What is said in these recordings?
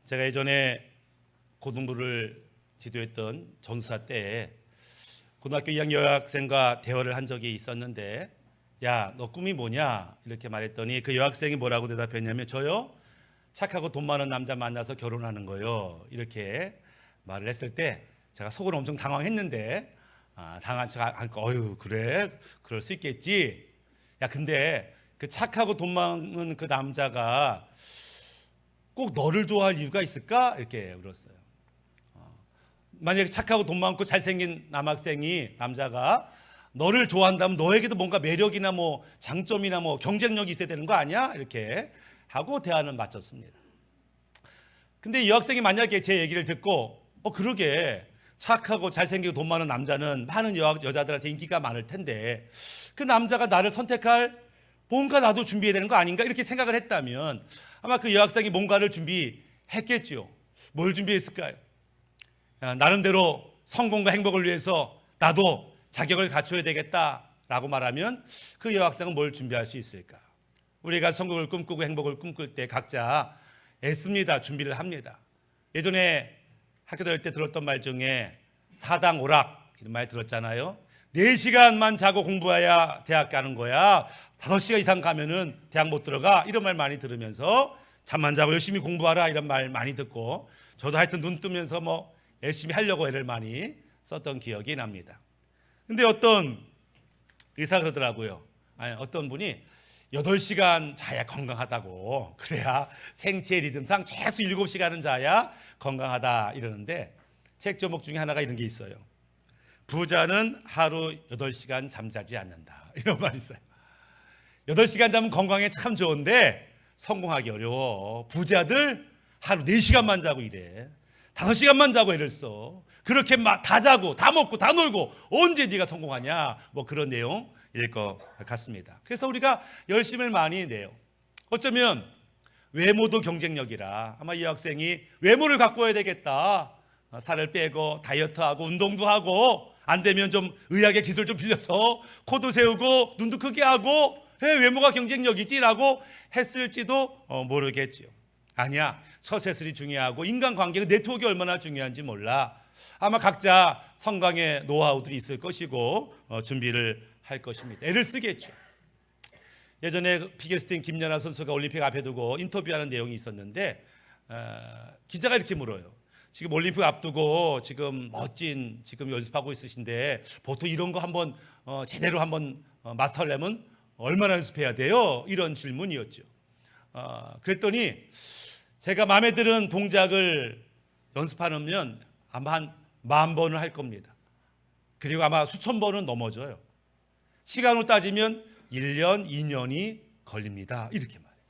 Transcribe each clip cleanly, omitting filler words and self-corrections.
제가 예전에 고등부를 지도했던 전수사 때 고등학교 2학년 여학생과 대화를 한 적이 있었는데, 야, 너 꿈이 뭐냐? 이렇게 말했더니 그 여학생이 뭐라고 대답했냐면, 저요? 착하고 돈 많은 남자 만나서 결혼하는 거요. 이렇게 말을 했을 때 제가 속으로 엄청 당황했는데, 당한 척 하니까 어휴, 그래? 그럴 수 있겠지. 야, 근데 그 착하고 돈 많은 그 남자가 꼭 너를 좋아할 이유가 있을까? 이렇게 물었어요. 만약에 착하고 돈 많고 잘생긴 남자가 너를 좋아한다면 너에게도 뭔가 매력이나 뭐 장점이나 뭐 경쟁력이 있어야 되는 거 아니야? 이렇게 하고 대화는 마쳤습니다. 근데 이 학생이 만약에 제 얘기를 듣고 그러게 착하고 잘생기고 돈 많은 남자는 많은 여자들한테 인기가 많을 텐데 그 남자가 나를 선택할 뭔가 나도 준비해야 되는 거 아닌가? 이렇게 생각을 했다면 아마 그 여학생이 뭔가를 준비했겠지요. 뭘 준비했을까요? 나름대로 성공과 행복을 위해서 나도 자격을 갖춰야 되겠다라고 말하면 그 여학생은 뭘 준비할 수 있을까? 우리가 성공을 꿈꾸고 행복을 꿈꿀 때 각자 애씁니다. 준비를 합니다. 예전에 학교 다닐 때 들었던 말 중에 사당 오락 이런 말 들었잖아요. 4시간만 자고 공부해야 대학 가는 거야. 5시간 이상 가면은 대학 못 들어가. 이런 말 많이 들으면서 잠만 자고 열심히 공부하라 이런 말 많이 듣고 저도 하여튼 눈 뜨면서 뭐 열심히 하려고 애를 많이 썼던 기억이 납니다. 근데 어떤 의사가 그러더라고요. 어떤 분이 8시간 자야 건강하다고, 그래야 생체 리듬상 최소 7시간은 자야 건강하다 이러는데 책 제목 중에 하나가 이런 게 있어요. 부자는 하루 8시간 잠자지 않는다, 이런 말이 있어요. 8시간 자면 건강에 참 좋은데 성공하기 어려워. 부자들 하루 4시간만 자고 이래. 5시간만 자고 애를 써. 그렇게 막 다 자고 다 먹고 다 놀고 언제 네가 성공하냐, 뭐 그런 내용일 것 같습니다. 그래서 우리가 열심을 많이 내요. 어쩌면 외모도 경쟁력이라 아마 이 학생이 외모를 가꿔야 되겠다, 살을 빼고 다이어트하고 운동도 하고 안 되면 좀 의학의 기술 좀 빌려서 코도 세우고 눈도 크게 하고 외모가 경쟁력이지라고 했을지도 모르겠죠. 아니야, 서세술이 중요하고 인간관계가 네트워크가 얼마나 중요한지 몰라. 아마 각자 성공의 노하우들이 있을 것이고 준비를 할 것입니다. 애를 쓰겠죠. 예전에 피겨스팅 김연아 선수가 올림픽 앞에 두고 인터뷰하는 내용이 있었는데 기자가 이렇게 물어요. 지금 올림픽 앞두고 지금 멋진 지금 연습하고 있으신데 보통 이런 거 한번 제대로 한번 마스터하려면 얼마나 연습해야 돼요? 이런 질문이었죠. 그랬더니 제가 마음에 드는 동작을 연습하면 아마 한 10,000번을 할 겁니다. 그리고 아마 수천 번은 넘어져요. 시간으로 따지면 1년, 2년이 걸립니다. 이렇게 말해요.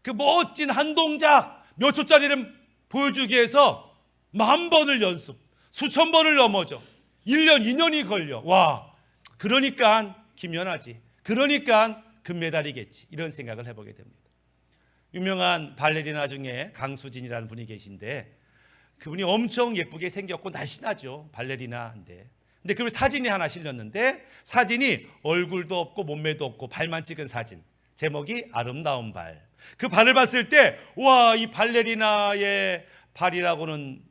그 멋진 한 동작 몇 초짜리를 보여주기 위해서 10,000번을 연습, 수천 번을 넘어져 1년, 2년이 걸려. 와, 그러니까 김연아지, 그러니까 금메달이겠지, 이런 생각을 해보게 됩니다. 유명한 발레리나 중에 강수진이라는 분이 계신데 그분이 엄청 예쁘게 생겼고 날씬하죠, 발레리나인데. 근데 그 사진이 하나 실렸는데 사진이 얼굴도 없고 몸매도 없고 발만 찍은 사진, 제목이 아름다운 발. 그 발을 봤을 때 와, 이 발레리나의 발이라고는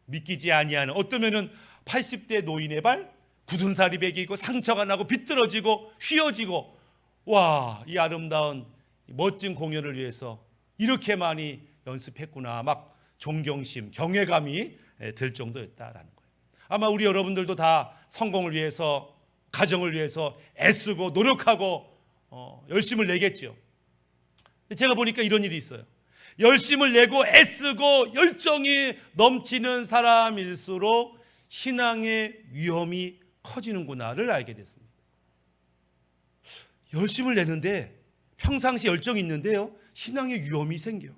믿기지 아니하는, 어떠면은 80대 노인의 발, 굳은 살이 배기고 상처가 나고 비뚤어지고 휘어지고, 와, 이 아름다운 멋진 공연을 위해서 이렇게 많이 연습했구나, 막 존경심, 경외감이 들 정도였다라는 거예요. 아마 우리 여러분들도 다 성공을 위해서, 가정을 위해서 애쓰고 노력하고 열심을 내겠죠. 제가 보니까 이런 일이 있어요. 열심을 내고 애쓰고 열정이 넘치는 사람일수록 신앙의 위험이 커지는구나를 알게 됐습니다. 열심을 내는데 평상시 열정이 있는데요, 신앙의 위험이 생겨요.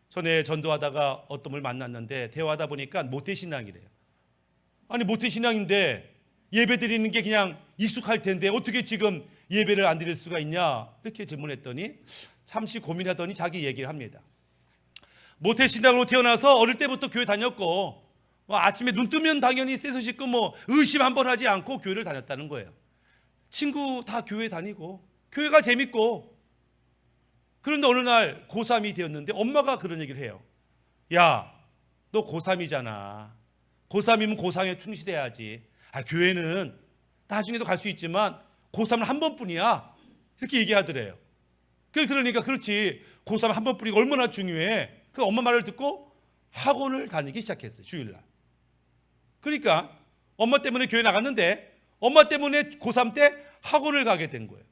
전에 전도하다가 어떤 분을 만났는데 대화하다 보니까 모태신앙이래요. 아니, 모태신앙인데 예배 드리는 게 그냥 익숙할 텐데 어떻게 지금 예배를 안 드릴 수가 있냐, 이렇게 질문했더니 잠시 고민하더니 자기 얘기를 합니다. 모태신앙으로 태어나서 어릴 때부터 교회 다녔고 아침에 눈 뜨면 당연히 씻어 씻고 뭐 의심 한번 하지 않고 교회를 다녔다는 거예요. 친구 다 교회 다니고 교회가 재밌고. 그런데 어느 날 고3이 되었는데 엄마가 그런 얘기를 해요. 야, 너 고3이잖아. 고3이면 고3에 충실해야지. 교회는 나중에도 갈 수 있지만 고3은 한 번뿐이야. 이렇게 얘기하더래요. 그걸 들으니까 그렇지. 고3 한 번뿐이가 얼마나 중요해. 그 엄마 말을 듣고 학원을 다니기 시작했어요. 주일날. 그러니까 엄마 때문에 교회 나갔는데 엄마 때문에 고3 때 학원을 가게 된 거예요.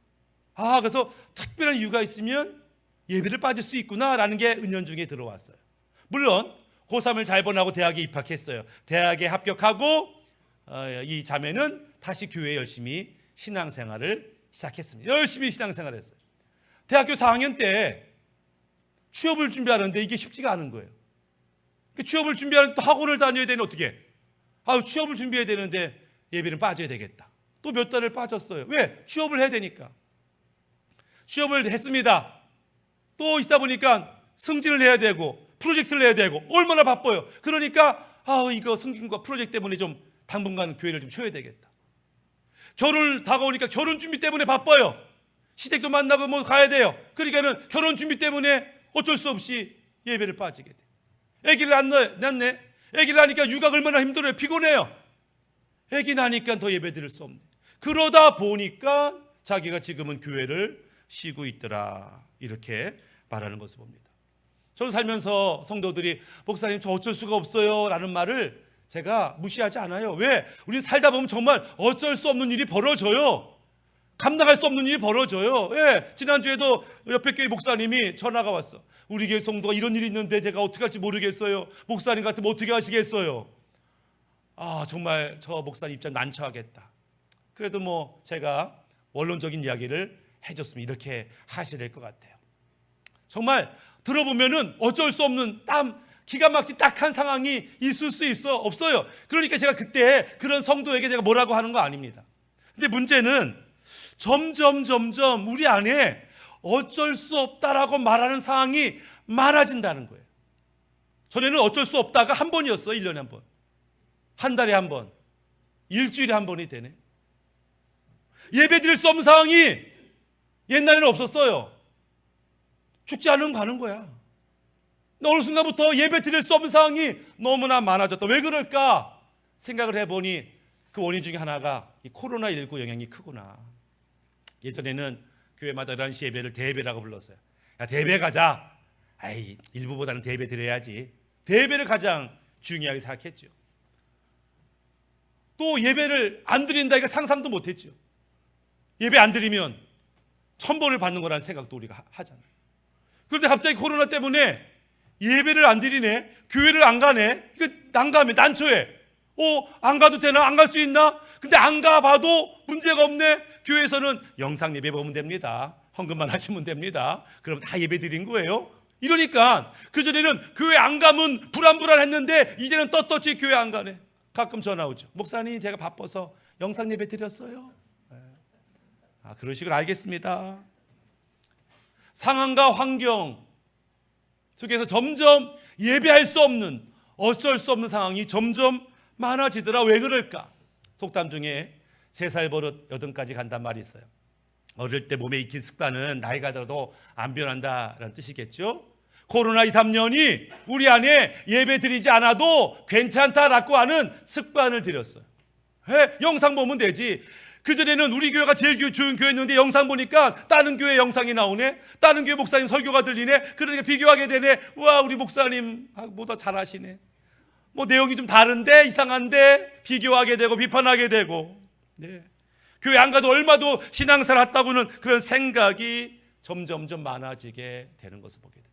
그래서 특별한 이유가 있으면 예배를 빠질 수 있구나라는 게 은연중에 들어왔어요. 물론 고3을 잘 보내고 대학에 입학했어요. 대학에 합격하고 이 자매는 다시 교회에 열심히 신앙생활을 시작했습니다. 열심히 신앙생활을 했어요. 대학교 4학년 때 취업을 준비하는데 이게 쉽지가 않은 거예요. 취업을 준비하는데 또 학원을 다녀야 되는 어떻게? 취업을 준비해야 되는데 예배는 빠져야 되겠다. 또 몇 달을 빠졌어요. 왜? 취업을 해야 되니까. 취업을 했습니다. 또 있다 보니까 승진을 해야 되고 프로젝트를 해야 되고 얼마나 바빠요. 그러니까 이거 승진과 프로젝트 때문에 좀 당분간 교회를 좀 쉬어야 되겠다. 결혼 다가오니까 결혼 준비 때문에 바빠요. 시댁도 만나고 뭐 가야 돼요. 그러니까는 결혼 준비 때문에 어쩔 수 없이 예배를 빠지게 돼. 아기를 낳네. 아기를 낳으니까 육아가 얼마나 힘들어요. 피곤해요. 아기 낳으니까 더 예배 드릴 수 없네. 그러다 보니까 자기가 지금은 교회를 쉬고 있더라. 이렇게 말하는 것을 봅니다. 저는 살면서 성도들이 목사님 저 어쩔 수가 없어요 라는 말을 제가 무시하지 않아요. 왜? 우리 살다 보면 정말 어쩔 수 없는 일이 벌어져요. 감당할 수 없는 일이 벌어져요. 지난주에도 옆에 교회 목사님이 전화가 왔어. 우리 교회 성도가 이런 일이 있는데 제가 어떻게 할지 모르겠어요. 목사님 같으면 어떻게 하시겠어요? 정말 저 목사님 입장 난처하겠다. 그래도 뭐 제가 원론적인 이야기를 해줬으면 이렇게 하셔야 될 것 같아요. 정말 들어보면은 어쩔 수 없는 기가 막힌 딱한 상황이 있을 수 있어? 없어요. 그러니까 제가 그때 그런 성도에게 제가 뭐라고 하는 거 아닙니다. 근데 문제는 점점 우리 안에 어쩔 수 없다라고 말하는 상황이 많아진다는 거예요. 전에는 어쩔 수 없다가 한 번이었어요. 1년에 한 번. 한 달에 한 번. 일주일에 한 번이 되네. 예배 드릴 수 없는 상황이 옛날에는 없었어요. 죽지 않으면 가는 거야. 어느 순간부터 예배 드릴 수 없는 상황이 너무나 많아졌다. 왜 그럴까 생각을 해보니 그 원인 중에 하나가 이 코로나19 영향이 크구나. 예전에는 교회마다 11시 예배를 대예배라고 불렀어요. 야, 대예배 가자. 일부보다는 대예배 드려야지. 대예배를 가장 중요하게 생각했죠. 또 예배를 안 드린다 이거 상상도 못했죠. 예배 안 드리면 천벌을 받는 거라는 생각도 우리가 하잖아요. 그런데 갑자기 코로나 때문에 예배를 안 드리네, 교회를 안 가네, 이거 난감해, 난처해. 안 가도 되나? 안 갈 수 있나? 근데 안 가봐도 문제가 없네. 교회에서는 영상 예배 보면 됩니다. 헌금만 하시면 됩니다. 그럼 다 예배 드린 거예요. 이러니까 그전에는 교회 안 가면 불안했는데 이제는 떳떳이 교회 안 가네. 가끔 전화 오죠. 목사님 제가 바빠서 영상 예배 드렸어요. 그러시길 알겠습니다. 상황과 환경 속에서 점점 예배할 수 없는, 어쩔 수 없는 상황이 점점 많아지더라. 왜 그럴까? 속담 중에 3살 버릇 8까지 간단 말이 있어요. 어릴 때 몸에 익힌 습관은 나이가 들어도 안 변한다라는 뜻이겠죠. 코로나 2, 3년이 우리 안에 예배 드리지 않아도 괜찮다라고 하는 습관을 들였어요. 영상 보면 되지. 그전에는 우리 교회가 제일 좋은 교회였는데 영상 보니까 다른 교회 영상이 나오네. 다른 교회 목사님 설교가 들리네. 그러니까 비교하게 되네. 우와, 우리 목사님보다 잘하시네. 뭐 내용이 좀 다른데 이상한데 비교하게 되고 비판하게 되고. 교회 안 가도 얼마도 신앙생활 했다고는 그런 생각이 점점 많아지게 되는 것을 보게 돼요.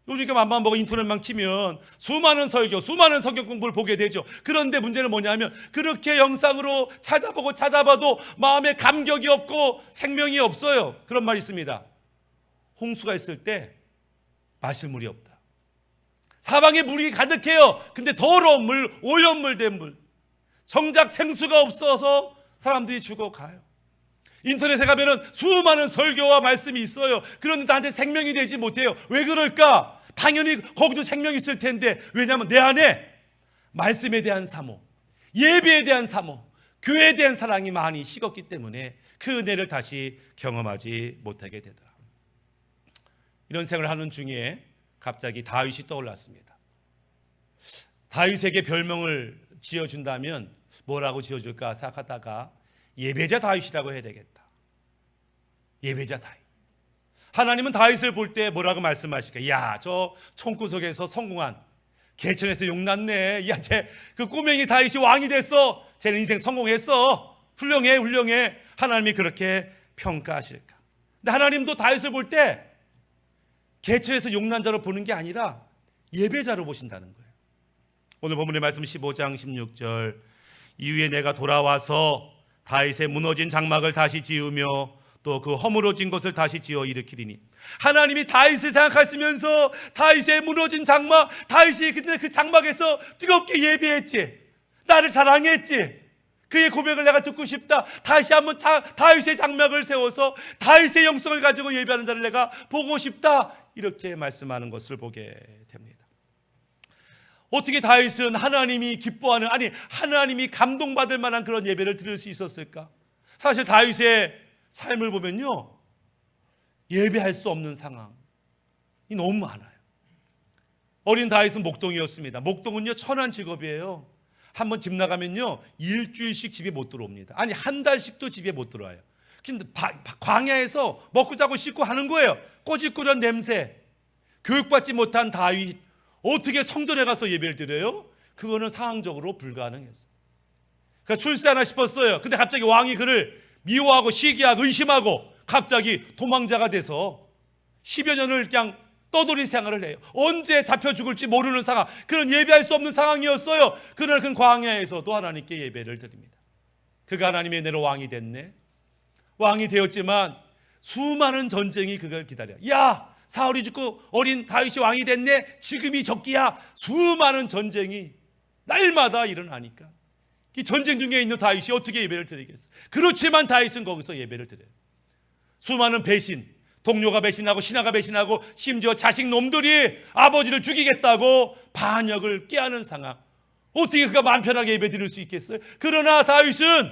요즘 맘만 보고 인터넷만 키면 수많은 설교, 수많은 성경 공부를 보게 되죠. 그런데 문제는 뭐냐면 그렇게 영상으로 찾아봐도 마음에 감격이 없고 생명이 없어요. 그런 말이 있습니다. 홍수가 있을 때 마실 물이 없다. 사방에 물이 가득해요. 근데 더러운 물, 오염물된 물, 정작 생수가 없어서 사람들이 죽어가요. 인터넷에 가면은 수많은 설교와 말씀이 있어요. 그런데 나한테 생명이 되지 못해요. 왜 그럴까? 당연히 거기도 생명이 있을 텐데, 왜냐하면 내 안에 말씀에 대한 사모, 예배에 대한 사모, 교회에 대한 사랑이 많이 식었기 때문에 그 은혜를 다시 경험하지 못하게 되더라. 이런 생각을 하는 중에 갑자기 다윗이 떠올랐습니다. 다윗에게 별명을 지어준다면 뭐라고 지어줄까 생각하다가 예배자 다윗이라고 해야 되겠다. 예배자 다윗. 하나님은 다윗을 볼 때 뭐라고 말씀하실까? 야, 저 총구석에서 성공한, 개천에서 용났네. 야, 그 꼬맹이 다윗이 왕이 됐어. 쟤는 인생 성공했어. 훌륭해, 훌륭해. 하나님이 그렇게 평가하실까? 근데 하나님도 다윗을 볼 때 개천에서 용난 자로 보는 게 아니라 예배자로 보신다는 거예요. 오늘 본문의 말씀 15장 16절. 이후에 내가 돌아와서 다윗의 무너진 장막을 다시 지으며 또 그 허물어진 것을 다시 지어 일으키리니. 하나님이 다윗을 생각하시면서 다윗의 무너진 장막, 다윗이 근데 그 장막에서 뜨겁게 예배했지. 나를 사랑했지. 그의 고백을 내가 듣고 싶다. 다시 한번 다윗의 장막을 세워서 다윗의 영성을 가지고 예배하는 자를 내가 보고 싶다. 이렇게 말씀하는 것을 보게 됩니다. 어떻게 다윗은 하나님이 기뻐하는, 아니 하나님이 감동받을 만한 그런 예배를 드릴 수 있었을까? 사실 다윗의 삶을 보면요, 예배할 수 없는 상황이 너무 많아요. 어린 다윗은 목동이었습니다. 목동은요 천한 직업이에요. 한번 집 나가면요 일주일씩 집에 못 들어옵니다. 아니 한 달씩도 집에 못 들어와요. 근데 광야에서 먹고 자고 씻고 하는 거예요. 꼬질꼬질한 냄새. 교육받지 못한 다윗 어떻게 성전에 가서 예배를 드려요? 그거는 상황적으로 불가능했어요. 그러니까 출세하나 싶었어요. 근데 갑자기 왕이 그를 미워하고 시기하고 의심하고 갑자기 도망자가 돼서 10여 년을 그냥 떠돌이 생활을 해요. 언제 잡혀 죽을지 모르는 상황, 그런 예배할 수 없는 상황이었어요. 그러나 그 광야에서도 하나님께 예배를 드립니다. 그가 하나님의 은혜로 왕이 됐네. 왕이 되었지만 수많은 전쟁이 그걸 기다려요. 야, 사울이 죽고 어린 다윗이 왕이 됐네. 지금이 적기야. 수많은 전쟁이 날마다 일어나니까 이 전쟁 중에 있는 다윗이 어떻게 예배를 드리겠어요? 그렇지만 다윗은 거기서 예배를 드려요. 수많은 배신, 동료가 배신하고 신하가 배신하고 심지어 자식 놈들이 아버지를 죽이겠다고 반역을 깨하는 상황. 어떻게 그가 마음 편하게 예배 드릴 수 있겠어요? 그러나 다윗은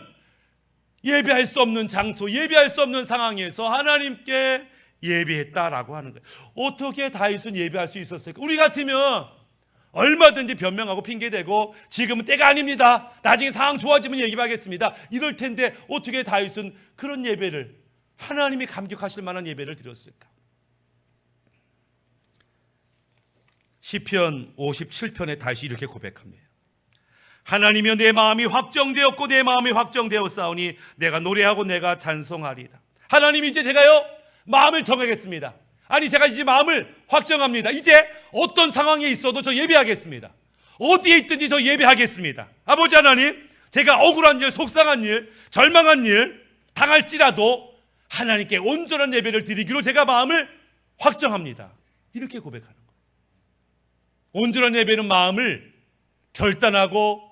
예배할 수 없는 장소, 예배할 수 없는 상황에서 하나님께 예배했다라고 하는 거예요. 어떻게 다윗은 예배할 수 있었을까? 우리 같으면 얼마든지 변명하고 핑계대고 지금은 때가 아닙니다. 나중에 상황 좋아지면 얘기하겠습니다. 이럴 텐데 어떻게 다윗은 그런 예배를, 하나님이 감격하실 만한 예배를 드렸을까? 시편 57편에 다윗이 이렇게 고백합니다. 하나님이여 내 마음이 확정되었고 내 마음이 확정되었사오니 내가 노래하고 내가 찬송하리이다. 하나님 이제 제가요 마음을 정하겠습니다. 아니 제가 이제 마음을 확정합니다. 이제 어떤 상황에 있어도 저 예배하겠습니다. 어디에 있든지 저 예배하겠습니다. 아버지 하나님, 제가 억울한 일, 속상한 일, 절망한 일 당할지라도 하나님께 온전한 예배를 드리기로 제가 마음을 확정합니다. 이렇게 고백하는 거예요. 온전한 예배는 마음을 결단하고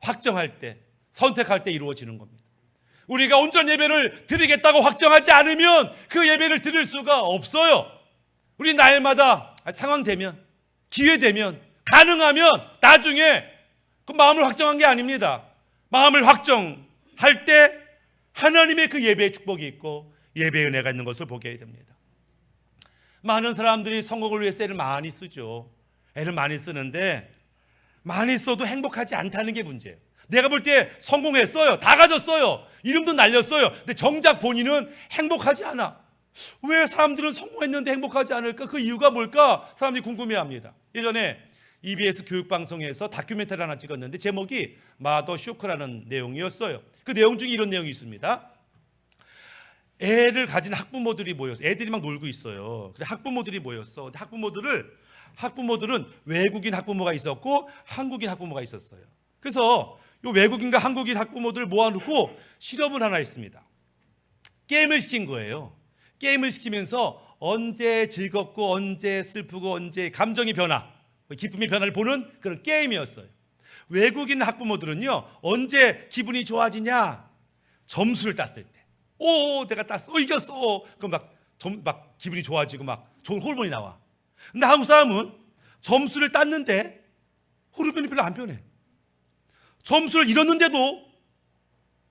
확정할 때, 선택할 때 이루어지는 겁니다. 우리가 온전한 예배를 드리겠다고 확정하지 않으면 그 예배를 드릴 수가 없어요. 우리 날마다 상황 되면, 기회 되면, 가능하면 나중에 그 마음을 확정한 게 아닙니다. 마음을 확정할 때 하나님의 그 예배의 축복이 있고 예배의 은혜가 있는 것을 보게 됩니다. 많은 사람들이 성공을 위해서 애를 많이 쓰죠. 애를 많이 쓰는데 많이 써도 행복하지 않다는 게 문제예요. 내가 볼 때 성공했어요. 다 가졌어요. 이름도 날렸어요. 근데 정작 본인은 행복하지 않아. 왜 사람들은 성공했는데 행복하지 않을까? 그 이유가 뭘까? 사람들이 궁금해합니다. 예전에 EBS 교육방송에서 다큐멘터리 하나 찍었는데 제목이 마더 쇼크라는 내용이었어요. 그 내용 중에 이런 내용이 있습니다. 애를 가진 학부모들이 모여서 애들이 막 놀고 있어요. 그래 학부모들이 모였어. 근데 학부모들은 외국인 학부모가 있었고 한국인 학부모가 있었어요. 그래서 이 외국인과 한국인 학부모들을 모아놓고 실험을 하나 했습니다. 게임을 시킨 거예요. 게임을 시키면서 언제 즐겁고 언제 슬프고 언제 감정의 변화, 기쁨의 변화를 보는 그런 게임이었어요. 외국인 학부모들은요, 언제 기분이 좋아지냐? 점수를 땄을 때. 오, 내가 땄어. 이겼어. 그럼 막 기분이 좋아지고 막 좋은 호르몬이 나와. 근데 한국 사람은 점수를 땄는데 호르몬이 별로 안 변해. 점수를 잃었는데도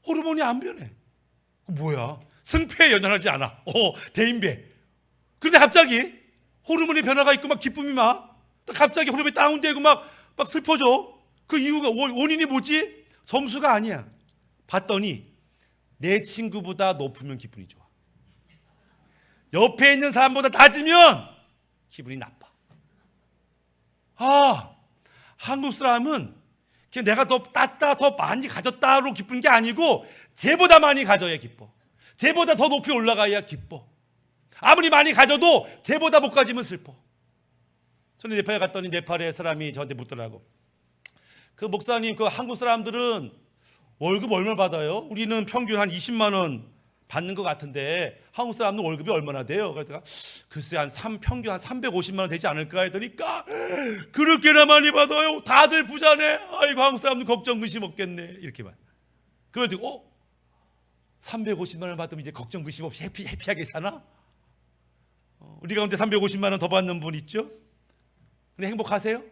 호르몬이 안 변해. 뭐야? 승패에 연연하지 않아. 대인배. 그런데 갑자기 호르몬의 변화가 있고 막 기쁨이 막 갑자기 호르몬이 다운되고 막 슬퍼져. 그 이유가 원인이 뭐지? 점수가 아니야. 봤더니 내 친구보다 높으면 기분이 좋아. 옆에 있는 사람보다 낮으면 기분이 나빠. 한국 사람은 그냥 내가 더 땄다, 더 많이 가졌다로 기쁜 게 아니고 쟤보다 많이 가져야 기뻐. 쟤보다 더 높이 올라가야 기뻐. 아무리 많이 가져도 쟤보다 못 가지면 슬퍼. 저는 네팔에 갔더니 네팔의 사람이 저한테 묻더라고. 그 목사님, 그 한국 사람들은 월급 얼마 받아요? 우리는 평균 한 20만 원 받는 것 같은데 한국 사람은 월급이 얼마나 돼요? 그래서 글쎄 평균 한 350만 원 되지 않을까 했더니까 그렇게나 많이 받아요. 다들 부자네. 아이고 한국 사람들 걱정 근심 없겠네. 이렇게만. 그래가지고 350만 원 받으면 이제 걱정 근심 없이 해피하게 사나? 우리 가운데 350만 원 더 받는 분 있죠? 근데 행복하세요?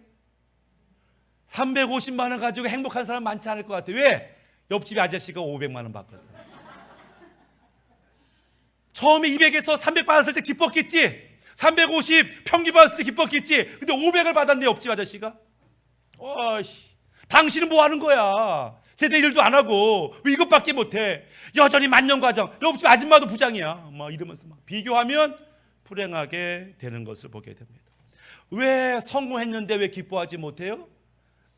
350만 원 가지고 행복한 사람 많지 않을 것 같아요. 왜? 옆집 아저씨가 500만 원 받거든. 처음에 200에서 300 받았을 때 기뻤겠지. 350 평균 받았을 때 기뻤겠지. 근데 500을 받았네 옆집 아저씨가. 당신은 뭐 하는 거야? 제대 일도 안 하고 왜 이것밖에 못해? 여전히 만년과정. 옆집 아줌마도 부장이야. 이러면서 비교하면 불행하게 되는 것을 보게 됩니다. 왜 성공했는데 왜 기뻐하지 못해요?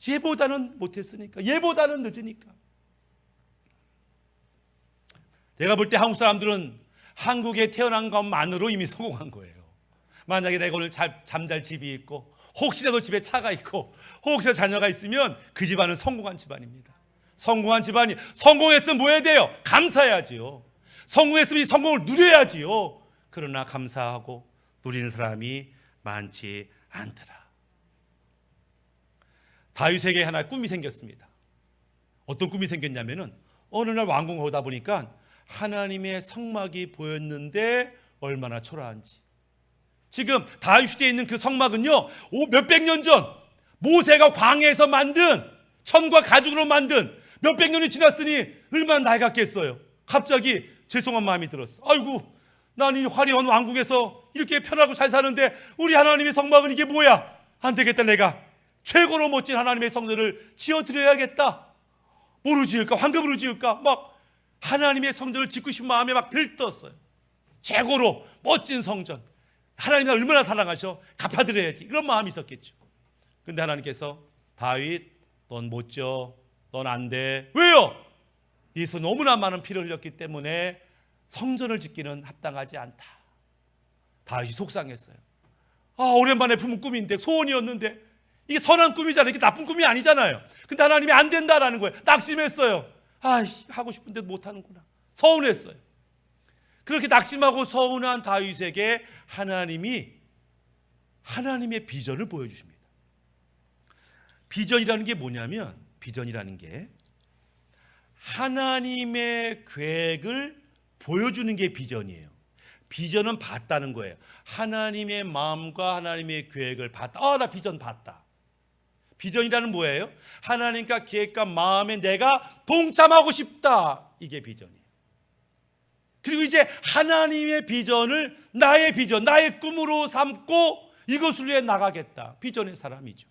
얘보다는 못했으니까. 얘보다는 늦으니까. 내가 볼 때 한국 사람들은 한국에 태어난 것만으로 이미 성공한 거예요. 만약에 내가 오늘 잠잘 집이 있고 혹시라도 집에 차가 있고 혹시라도 자녀가 있으면 그 집안은 성공한 집안입니다. 성공한 집안이 성공했으면 뭐 해야 돼요? 감사해야지요. 성공했으면 이 성공을 누려야지요. 그러나 감사하고 누리는 사람이 많지 않더라. 다윗에게 하나 꿈이 생겼습니다. 어떤 꿈이 생겼냐면은 어느 날 왕궁을 오다 보니까 하나님의 성막이 보였는데 얼마나 초라한지. 지금 다윗 시대에 있는 그 성막은요, 몇백 년 전 모세가 광야에서 만든 천과 가죽으로 만든 몇백 년이 지났으니 얼마나 낡았겠어요. 갑자기 죄송한 마음이 들었어. 아이고, 난 이 화려한 왕궁에서 이렇게 편하고 잘 사는데 우리 하나님의 성막은 이게 뭐야? 안 되겠다. 내가 최고로 멋진 하나님의 성전을 지어드려야겠다. 뭐로 지을까? 황금으로 지을까? 막 하나님의 성전을 짓고 싶은 마음에 막 들떴어요. 최고로 멋진 성전. 하나님이 얼마나 사랑하셔? 갚아드려야지. 이런 마음이 있었겠죠. 그런데 하나님께서 다윗, 넌 못 지어. 넌 안 돼. 왜요? 네 손 너무나 많은 피를 흘렸기 때문에 성전을 짓기는 합당하지 않다. 다윗이 속상했어요. 오랜만에 품은 꿈인데, 소원이었는데 이게 선한 꿈이잖아요. 이게 나쁜 꿈이 아니잖아요. 근데 하나님이 안 된다라는 거예요. 낙심했어요. 하고 싶은데도 못하는구나. 서운했어요. 그렇게 낙심하고 서운한 다윗에게 하나님이 하나님의 비전을 보여주십니다. 비전이라는 게 뭐냐면, 비전이라는 게 하나님의 계획을 보여주는 게 비전이에요. 비전은 봤다는 거예요. 하나님의 마음과 하나님의 계획을 봤다. 나 비전 봤다. 비전이라는 뭐예요? 하나님과 계획과 마음에 내가 동참하고 싶다. 이게 비전이에요. 그리고 이제 하나님의 비전을 나의 비전, 나의 꿈으로 삼고 이것을 위해 나가겠다. 비전의 사람이죠.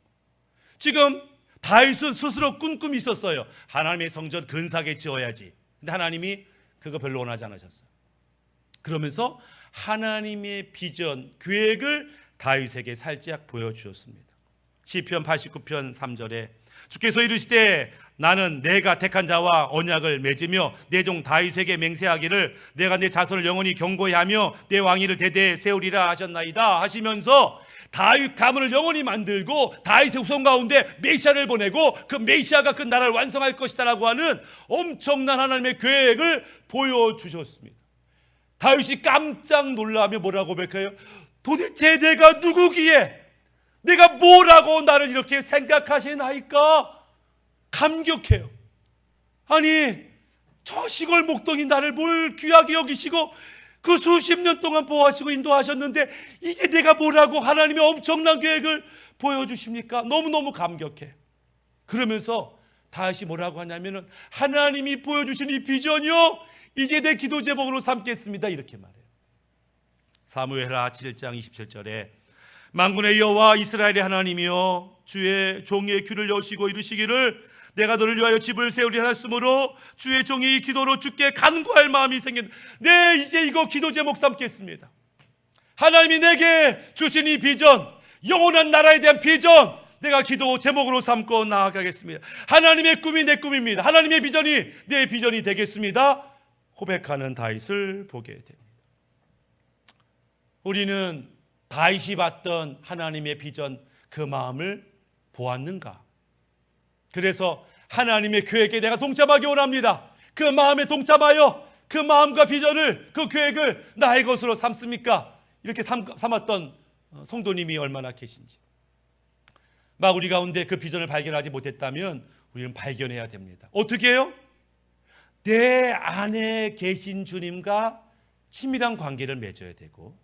지금 다윗은 스스로 꾼 꿈이 있었어요. 하나님의 성전 근사하게 지어야지. 근데 하나님이 그거 별로 원하지 않으셨어요. 그러면서 하나님의 비전, 계획을 다윗에게 살짝 보여주셨습니다. 시편 89편 3절에 주께서 이르시되 나는 내가 택한 자와 언약을 맺으며 내 종 다윗에게 맹세하기를 내가 내 자손을 영원히 경고히 하며 내 왕위를 대대에 세우리라 하셨나이다 하시면서 다윗 가문을 영원히 만들고 다윗의 후손 가운데 메시아를 보내고 그 메시아가 그 나라를 완성할 것이다라고 하는 엄청난 하나님의 계획을 보여주셨습니다. 다윗이 깜짝 놀라며 뭐라고 고백해요? 도대체 내가 누구기에, 내가 뭐라고 나를 이렇게 생각하시나이까? 감격해요. 아니, 저 시골 목동이 나를 뭘 귀하게 여기시고 그 수십 년 동안 보호하시고 인도하셨는데 이제 내가 뭐라고 하나님의 엄청난 계획을 보여주십니까? 너무너무 감격해. 그러면서 다시 뭐라고 하냐면은 하나님이 보여주신 이 비전이요, 이제 내 기도 제목으로 삼겠습니다. 이렇게 말해요. 사무엘하 7장 27절에 만군의 여호와 이스라엘의 하나님이여 주의 종의 귀를 여시고 이르시기를 내가 너를 위하여 집을 세우리라 하였으므로 주의 종이 이 기도로 주께 간구할 마음이 생겼다. 네, 이제 이거 기도 제목 삼겠습니다. 하나님이 내게 주신 이 비전, 영원한 나라에 대한 비전, 내가 기도 제목으로 삼고 나아가겠습니다. 하나님의 꿈이 내 꿈입니다. 하나님의 비전이 내 비전이 되겠습니다. 고백하는 다윗을 보게 됩니다. 우리는 다윗이 봤던 하나님의 비전, 그 마음을 보았는가? 그래서 하나님의 계획에 내가 동참하기 원합니다. 그 마음에 동참하여 그 마음과 비전을, 그 계획을 나의 것으로 삼습니까? 이렇게 삼았던 성도님이 얼마나 계신지. 막 우리 가운데 그 비전을 발견하지 못했다면 우리는 발견해야 됩니다. 어떻게 해요? 내 안에 계신 주님과 친밀한 관계를 맺어야 되고,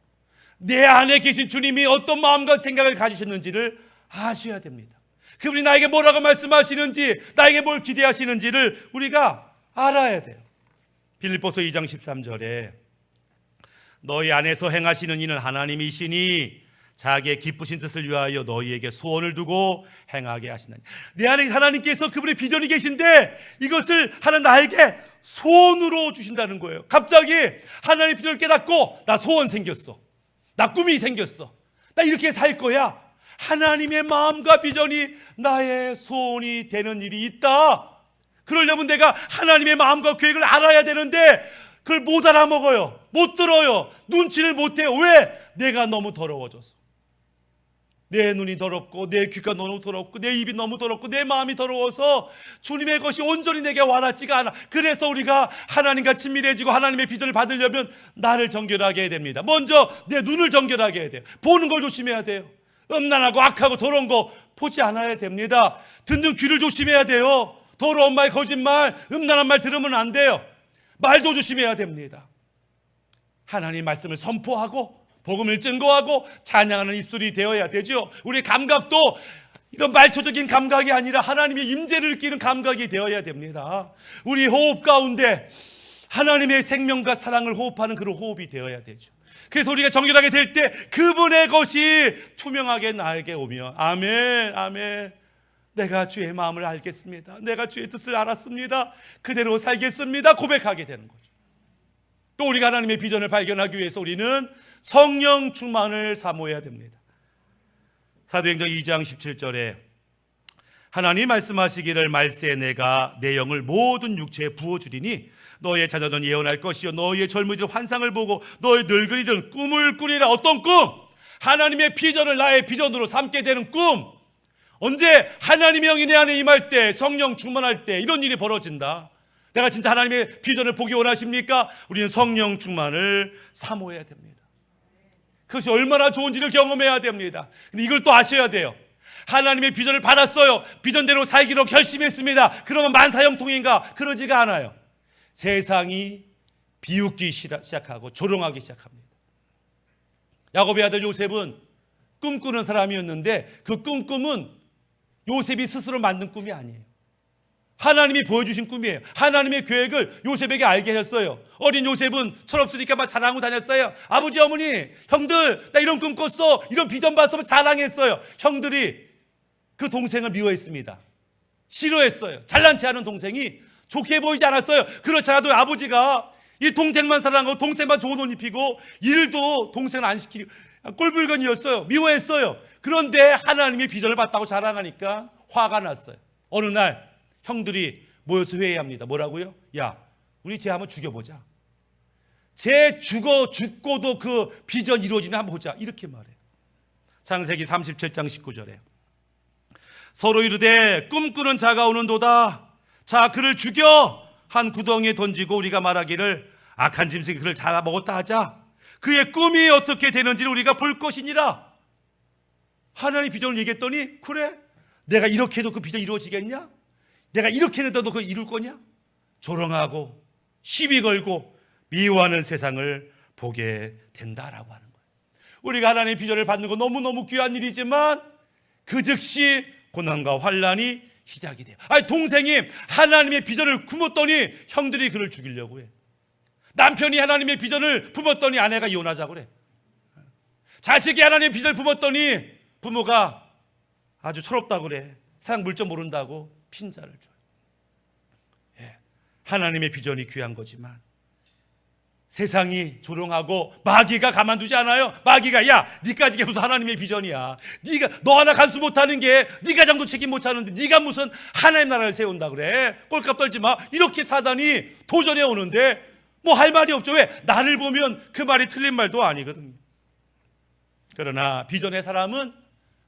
내 안에 계신 주님이 어떤 마음과 생각을 가지셨는지를 아셔야 됩니다. 그분이 나에게 뭐라고 말씀하시는지, 나에게 뭘 기대하시는지를 우리가 알아야 돼요. 빌립보서 2장 13절에 너희 안에서 행하시는 이는 하나님이시니 자기의 기쁘신 뜻을 위하여 너희에게 소원을 두고 행하게 하시나니. 내 안에 하나님께서 그분의 비전이 계신데 이것을 하는 나에게 소원으로 주신다는 거예요. 갑자기 하나님의 비전을 깨닫고 나 소원 생겼어, 나 꿈이 생겼어, 나 이렇게 살 거야. 하나님의 마음과 비전이 나의 소원이 되는 일이 있다. 그러려면 내가 하나님의 마음과 계획을 알아야 되는데 그걸 못 알아먹어요. 못 들어요. 눈치를 못해요. 왜? 내가 너무 더러워져서. 내 눈이 더럽고 내 귀가 너무 더럽고 내 입이 너무 더럽고 내 마음이 더러워서 주님의 것이 온전히 내게 와닿지가 않아. 그래서 우리가 하나님과 친밀해지고 하나님의 비전을 받으려면 나를 정결하게 해야 됩니다. 먼저 내 눈을 정결하게 해야 돼요. 보는 걸 조심해야 돼요. 음란하고 악하고 더러운 거 보지 않아야 됩니다. 듣는 귀를 조심해야 돼요. 더러운 말, 거짓말, 음란한 말 들으면 안 돼요. 말도 조심해야 됩니다. 하나님 말씀을 선포하고 복음을 증거하고 찬양하는 입술이 되어야 되죠. 우리 감각도 이런 말초적인 감각이 아니라 하나님의 임재를 느끼는 감각이 되어야 됩니다. 우리 호흡 가운데 하나님의 생명과 사랑을 호흡하는 그런 호흡이 되어야 되죠. 그래서 우리가 정결하게 될 때 그분의 것이 투명하게 나에게 오며 아멘, 아멘. 내가 주의 마음을 알겠습니다. 내가 주의 뜻을 알았습니다. 그대로 살겠습니다. 고백하게 되는 거죠. 또 우리가 하나님의 비전을 발견하기 위해서 우리는 성령 충만을 사모해야 됩니다. 사도행전 2장 17절에 하나님 말씀하시기를 말세 내가 내 영을 모든 육체에 부어주리니 너의 자녀는 예언할 것이요 너희의 젊은이들 환상을 보고 너의 늙은이들은 꿈을 꾸리라. 어떤 꿈? 하나님의 비전을 나의 비전으로 삼게 되는 꿈. 언제? 하나님의 영이 내 안에 임할 때, 성령 충만할 때 이런 일이 벌어진다. 내가 진짜 하나님의 비전을 보기 원하십니까? 우리는 성령 충만을 사모해야 됩니다. 그것이 얼마나 좋은지를 경험해야 됩니다. 근데 이걸 또 아셔야 돼요. 하나님의 비전을 받았어요. 비전대로 살기로 결심했습니다. 그러면 만사형통인가? 그러지가 않아요. 세상이 비웃기 시작하고 조롱하기 시작합니다. 야곱의 아들 요셉은 꿈꾸는 사람이었는데 그 꿈은 요셉이 스스로 만든 꿈이 아니에요. 하나님이 보여주신 꿈이에요. 하나님의 계획을 요셉에게 알게 하셨어요. 어린 요셉은 철없으니까 막 자랑하고 다녔어요. 아버지, 어머니, 형들, 나 이런 꿈 꿨어, 이런 비전 봤어, 자랑했어요. 형들이 그 동생을 미워했습니다. 싫어했어요. 잘난 체하는 동생이 좋게 보이지 않았어요. 그렇지 않아도 아버지가 이 동생만 사랑하고 동생만 좋은 옷 입히고 일도 동생을 안 시키고 꼴불견이었어요. 미워했어요. 그런데 하나님의 비전을 봤다고 자랑하니까 화가 났어요. 어느 날 형들이 모여서 회의합니다. 뭐라고요? 야, 우리 쟤 한번 죽여보자. 쟤 죽고도 그 비전 이루어지나 한번 보자. 이렇게 말해요. 창세기 37장 19절에 서로 이르되 꿈꾸는 자가 오는도다. 자, 그를 죽여 한 구덩이에 던지고 우리가 말하기를 악한 짐승이 그를 잡아먹었다 하자. 그의 꿈이 어떻게 되는지를 우리가 볼 것이니라. 하나님 비전을 얘기했더니 그래? 내가 이렇게 해도 그 비전 이루어지겠냐? 내가 이렇게 해도 너 그거 이룰 거냐? 조롱하고 시비 걸고 미워하는 세상을 보게 된다라고 하는 거예요. 우리가 하나님의 비전을 받는 건 너무너무 귀한 일이지만 그 즉시 고난과 환난이 시작이 돼요. 아니, 동생이 하나님의 비전을 품었더니 형들이 그를 죽이려고 해. 남편이 하나님의 비전을 품었더니 아내가 이혼하자고 그래. 자식이 하나님의 비전을 품었더니 부모가 아주 철없다고 그래. 세상 물정 모른다고 핀자를 줘요. 예, 하나님의 비전이 귀한 거지만 세상이 조롱하고 마귀가 가만두지 않아요. 마귀가 야, 니까지 무슨 하나님의 비전이야. 너 하나 간수 못하는 게 네 가정도 책임 못 차는데 네가 무슨 하나님 나라를 세운다 그래. 꼴값 떨지 마. 이렇게 사단이 도전해 오는데 뭐 할 말이 없죠. 왜? 나를 보면 그 말이 틀린 말도 아니거든요. 그러나 비전의 사람은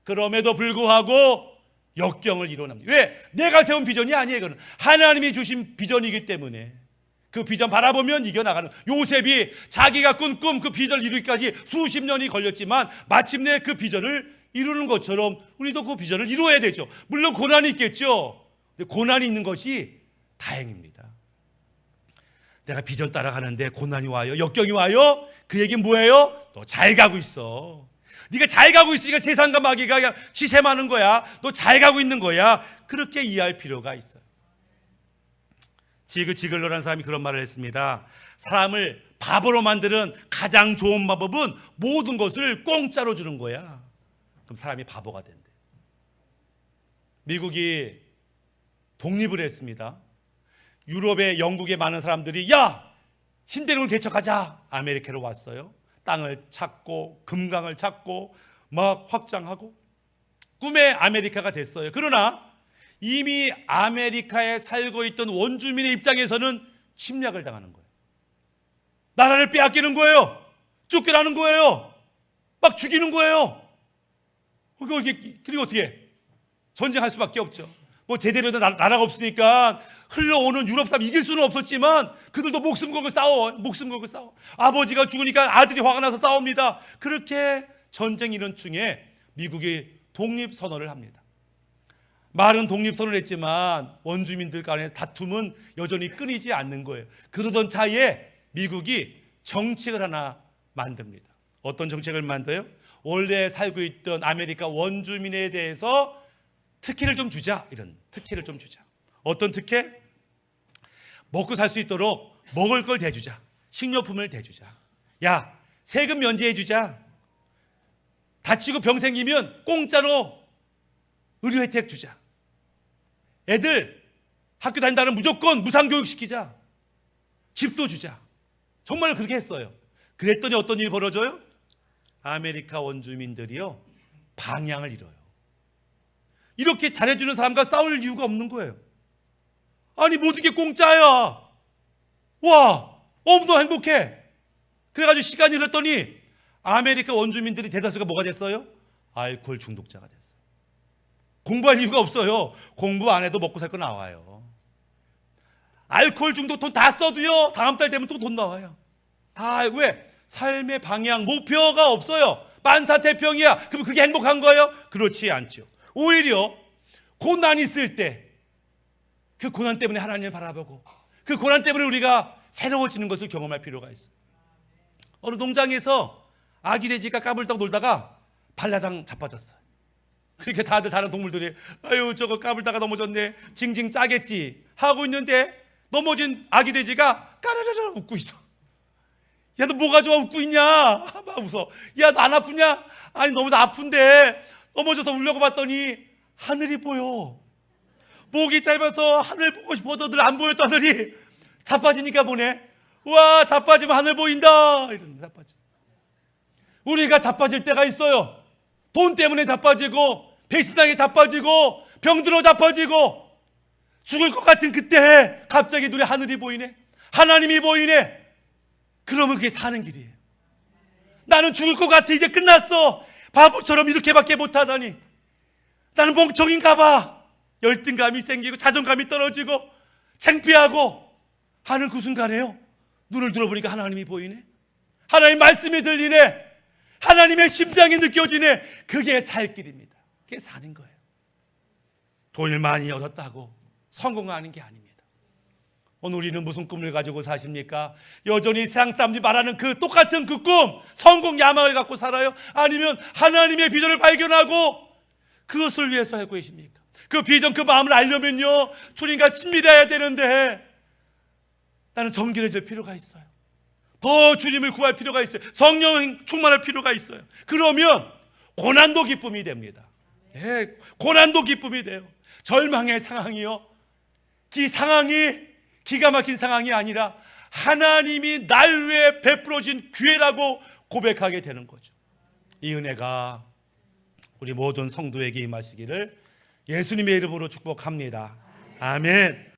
그럼에도 불구하고 역경을 이뤄냅니다. 왜? 내가 세운 비전이 아니에요. 이거는 하나님이 주신 비전이기 때문에 그 비전 바라보면 이겨나가는. 요셉이 자기가 꾼 꿈 그 비전을 이루기까지 수십 년이 걸렸지만 마침내 그 비전을 이루는 것처럼 우리도 그 비전을 이루어야 되죠. 물론 고난이 있겠죠. 근데 고난이 있는 것이 다행입니다. 내가 비전 따라가는데 고난이 와요, 역경이 와요. 그 얘기는 뭐예요? 너 잘 가고 있어. 네가 잘 가고 있으니까 세상과 마귀가 그냥 시샘하는 거야. 너 잘 가고 있는 거야. 그렇게 이해할 필요가 있어요. 지글지글러라는 사람이 그런 말을 했습니다. 사람을 바보로 만드는 가장 좋은 방법은 모든 것을 공짜로 주는 거야. 그럼 사람이 바보가 된대. 미국이 독립을 했습니다. 유럽의 영국의 많은 사람들이 야, 신대륙을 개척하자. 아메리카로 왔어요. 땅을 찾고 금강을 찾고 막 확장하고 꿈의 아메리카가 됐어요. 그러나 이미 아메리카에 살고 있던 원주민의 입장에서는 침략을 당하는 거예요. 나라를 빼앗기는 거예요. 쫓겨나는 거예요. 막 죽이는 거예요. 그리고 어떻게 해? 전쟁할 수밖에 없죠. 뭐 제대로 된 나라가 없으니까 흘러오는 유럽 사람 이길 수는 없었지만 그들도 목숨 걸고 싸워. 목숨 걸고 싸워. 아버지가 죽으니까 아들이 화가 나서 싸웁니다. 그렇게 전쟁 이런 중에 미국이 독립선언을 합니다. 말은 독립선언을 했지만 원주민들 간의 다툼은 여전히 끊이지 않는 거예요. 그러던 차에 미국이 정책을 하나 만듭니다. 어떤 정책을 만들어요? 원래 살고 있던 아메리카 원주민에 대해서 특혜를 좀 주자. 이런 특혜를 좀 주자. 어떤 특혜? 먹고 살 수 있도록 먹을 걸 대주자. 식료품을 대주자. 야, 세금 면제해 주자. 다치고 병 생기면 공짜로 의료 혜택 주자. 애들 학교 다닌다는 무조건 무상교육 시키자. 집도 주자. 정말 그렇게 했어요. 그랬더니 어떤 일이 벌어져요? 아메리카 원주민들이요, 방향을 잃어요. 이렇게 잘해주는 사람과 싸울 이유가 없는 거예요. 아니 모든 게 공짜야. 와, 너무 행복해. 그래가지고 시간이 흘렀더니 아메리카 원주민들이 대다수가 뭐가 됐어요? 알코올 중독자가 됐어요. 공부할 이유가 없어요. 공부 안 해도 먹고 살 거 나와요. 알코올 중독 돈 다 써도요, 다음 달 되면 또 돈 나와요. 다 왜? 삶의 방향, 목표가 없어요. 만사태평이야. 그럼 그게 행복한 거예요? 그렇지 않죠. 오히려 고난 있을 때 그 고난 때문에 하나님을 바라보고 그 고난 때문에 우리가 새로워지는 것을 경험할 필요가 있어요. 어느 농장에서 아기 돼지가 까불떡 놀다가 발라당 자빠졌어요. 그렇게 다들 다른 동물들이 아유 저거 까불다가 넘어졌네, 징징 짜겠지 하고 있는데 넘어진 아기 돼지가 까르르르 웃고 있어. 야, 너 뭐가 좋아 웃고 있냐? 막 웃어. 야, 너 안 아프냐? 아니 너무 아픈데 넘어져서 울려고 봤더니 하늘이 보여. 목이 짧아서 하늘 보고 싶어도 늘 안 보였던 하늘이 자빠지니까 보네. 와, 자빠지면 하늘 보인다. 이런 자빠지. 우리가 자빠질 때가 있어요. 돈 때문에 자빠지고, 배신당에 자빠지고, 병들어 자빠지고, 죽을 것 같은 그때 갑자기 눈에 하늘이 보이네. 하나님이 보이네. 그러면 그게 사는 길이에요. 나는 죽을 것 같아. 이제 끝났어. 바보처럼 이렇게밖에 못하다니. 나는 멍청인가 봐. 열등감이 생기고 자존감이 떨어지고 창피하고 하는 그 순간에요, 눈을 들어보니까 하나님이 보이네. 하나님 말씀이 들리네. 하나님의 심장이 느껴지네. 그게 살 길입니다. 그게 사는 거예요. 돈을 많이 얻었다고 성공하는 게 아닙니다. 오늘 우리는 무슨 꿈을 가지고 사십니까? 여전히 세상 사람들이 말하는 그 똑같은 그 꿈, 성공 야망을 갖고 살아요? 아니면 하나님의 비전을 발견하고 그것을 위해서 살고 계십니까? 그 비전, 그 마음을 알려면요, 주님과 친밀해야 되는데 나는 정결해질 필요가 있어요. 더 주님을 구할 필요가 있어요. 성령 충만할 필요가 있어요. 그러면 고난도 기쁨이 됩니다. 예, 고난도 기쁨이 돼요. 절망의 상황이요, 이 상황이 기가 막힌 상황이 아니라 하나님이 날 위해 베풀어진 기회라고 고백하게 되는 거죠. 이 은혜가 우리 모든 성도에게 임하시기를 예수님의 이름으로 축복합니다. 아멘.